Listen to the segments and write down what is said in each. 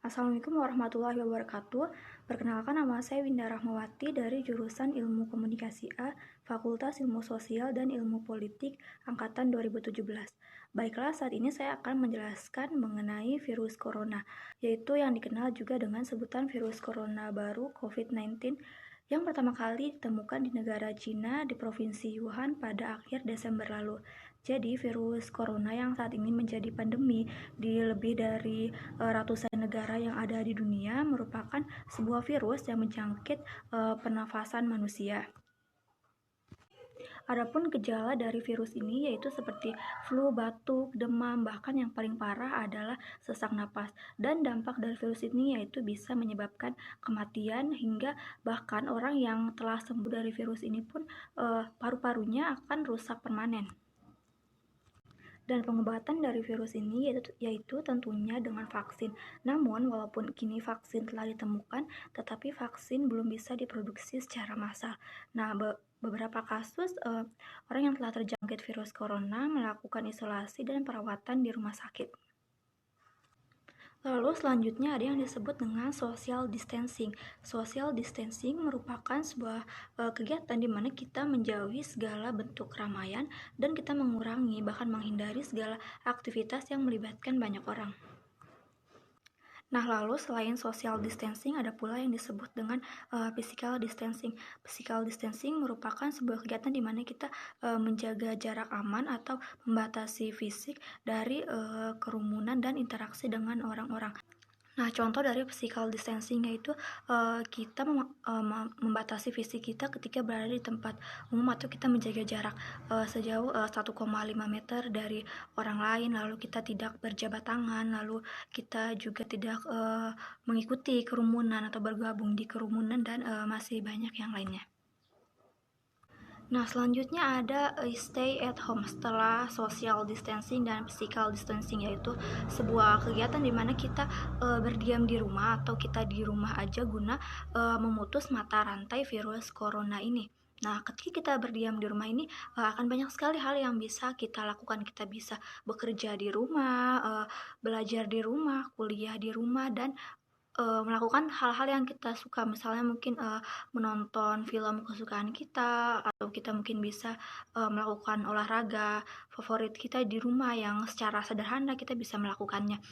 Assalamualaikum warahmatullahi wabarakatuh. Perkenalkan, nama saya Winda Rahmawati dari jurusan Ilmu Komunikasi A, Fakultas Ilmu Sosial dan Ilmu Politik, Angkatan 2017. Baiklah, saat ini saya akan menjelaskan mengenai virus corona, yaitu yang dikenal juga dengan sebutan virus corona baru COVID-19 yang pertama kali ditemukan di negara Cina di Provinsi Wuhan pada akhir Desember lalu. Jadi, virus corona yang saat ini menjadi pandemi di lebih dari ratusan negara yang ada di dunia merupakan sebuah virus yang menjangkit pernafasan manusia. Adapun gejala dari virus ini yaitu seperti flu, batuk, demam, bahkan yang paling parah adalah sesak napas. Dan dampak dari virus ini yaitu bisa menyebabkan kematian hingga bahkan orang yang telah sembuh dari virus ini pun paru-parunya akan rusak permanen. Dan pengobatan dari virus ini yaitu tentunya dengan vaksin. Namun, walaupun kini vaksin telah ditemukan, tetapi vaksin belum bisa diproduksi secara massal. Nah, beberapa kasus orang yang telah terjangkit virus corona melakukan isolasi dan perawatan di rumah sakit. Lalu selanjutnya ada yang disebut dengan social distancing. Social distancing merupakan sebuah kegiatan di mana kita menjauhi segala bentuk keramaian dan kita mengurangi bahkan menghindari segala aktivitas yang melibatkan banyak orang. Nah, lalu selain social distancing ada pula yang disebut dengan physical distancing. Physical distancing merupakan sebuah kegiatan di mana kita menjaga jarak aman atau membatasi fisik dari kerumunan dan interaksi dengan orang-orang. Nah, contoh dari physical distancing yaitu kita membatasi fisik kita ketika berada di tempat umum atau kita menjaga jarak sejauh 1,5 meter dari orang lain, lalu kita tidak berjabat tangan, lalu kita juga tidak mengikuti kerumunan atau bergabung di kerumunan dan masih banyak yang lainnya. Nah, selanjutnya ada stay at home setelah social distancing dan physical distancing, yaitu sebuah kegiatan di mana kita berdiam di rumah atau kita di rumah aja guna memutus mata rantai virus corona ini. Nah, ketika kita berdiam di rumah ini akan banyak sekali hal yang bisa kita lakukan. Kita bisa bekerja di rumah, belajar di rumah, kuliah di rumah, dan melakukan hal-hal yang kita suka, misalnya mungkin menonton film kesukaan kita, atau kita mungkin bisa melakukan olahraga favorit kita di rumah yang secara sederhana kita bisa melakukannya.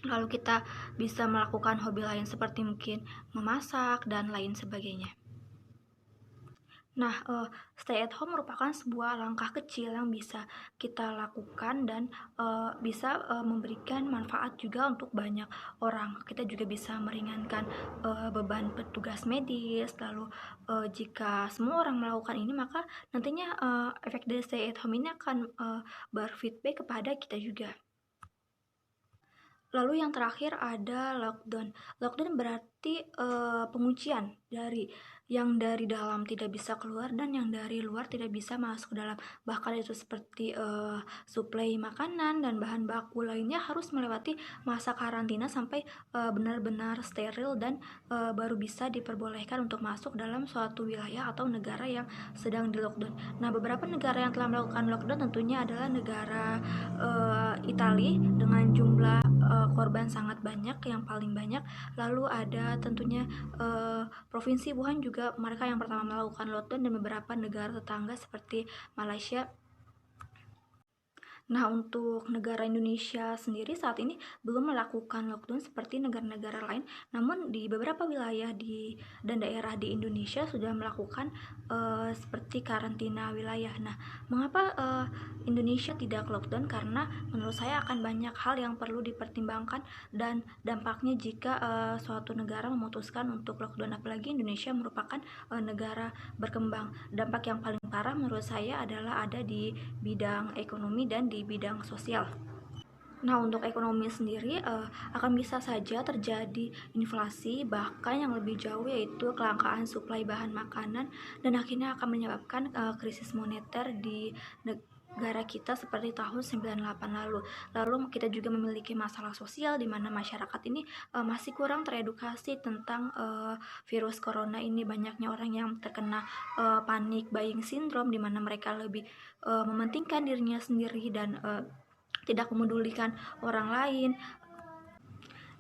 Lalu kita bisa melakukan hobi lain seperti mungkin memasak dan lain sebagainya. Nah, stay at home merupakan sebuah langkah kecil yang bisa kita lakukan dan bisa memberikan manfaat juga untuk banyak orang. Kita juga bisa meringankan beban petugas medis. Lalu jika semua orang melakukan ini, maka nantinya efek dari stay at home ini akan berfeedback kepada kita juga. Lalu yang terakhir ada lockdown. Lockdown berarti penguncian yang dari dalam tidak bisa keluar dan yang dari luar tidak bisa masuk ke dalam. Bahkan itu seperti suplai makanan dan bahan baku lainnya harus melewati masa karantina sampai benar-benar steril dan baru bisa diperbolehkan untuk masuk dalam suatu wilayah atau negara yang sedang di lockdown. Nah, beberapa negara yang telah melakukan lockdown tentunya adalah negara Italia dengan jumlah korban sangat banyak, yang paling banyak. Lalu ada tentunya Provinsi Wuhan juga mereka yang pertama melakukan lockdown, dan beberapa negara tetangga seperti Malaysia. Nah, untuk negara Indonesia sendiri saat ini belum melakukan lockdown seperti negara-negara lain, namun di beberapa wilayah dan daerah di Indonesia sudah melakukan seperti karantina wilayah. Nah, mengapa Indonesia tidak lockdown? Karena menurut saya akan banyak hal yang perlu dipertimbangkan dan dampaknya jika suatu negara memutuskan untuk lockdown, apalagi Indonesia merupakan negara berkembang. Dampak yang paling parah menurut saya adalah ada di bidang ekonomi dan di bidang sosial. Nah, untuk ekonomi sendiri akan bisa saja terjadi inflasi, bahkan yang lebih jauh yaitu kelangkaan suplai bahan makanan, dan akhirnya akan menyebabkan krisis moneter di negara kita seperti tahun 98 lalu. Lalu kita juga memiliki masalah sosial di mana masyarakat ini masih kurang teredukasi tentang virus corona ini. Banyaknya orang yang terkena panic buying syndrome, di mana mereka lebih mementingkan dirinya sendiri dan tidak memedulikan orang lain.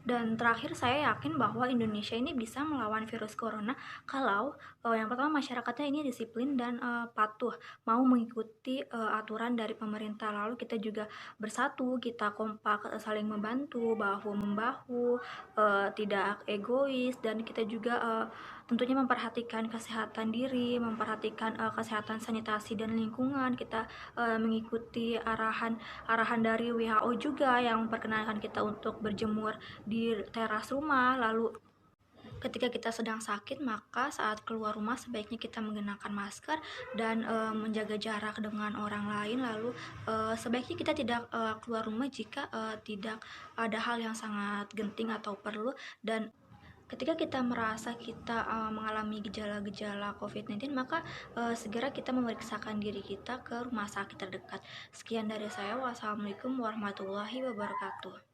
Dan terakhir, saya yakin bahwa Indonesia ini bisa melawan virus corona kalau yang pertama masyarakatnya ini disiplin dan patuh, mau mengikuti aturan dari pemerintah. Lalu kita juga bersatu, kita kompak, saling membantu, bahu membahu, tidak egois, dan kita juga tentunya memperhatikan kesehatan diri, memperhatikan kesehatan sanitasi dan lingkungan. Kita mengikuti arahan dari WHO juga yang memperkenalkan kita untuk berjemur di teras rumah. Lalu ketika kita sedang sakit, maka saat keluar rumah sebaiknya kita menggunakan masker dan menjaga jarak dengan orang lain. Lalu sebaiknya kita tidak keluar rumah jika tidak ada hal yang sangat genting atau perlu. Dan ketika kita merasa kita mengalami gejala-gejala COVID-19, maka segera kita memeriksakan diri kita ke rumah sakit terdekat. Sekian dari saya. Wassalamualaikum warahmatullahi wabarakatuh.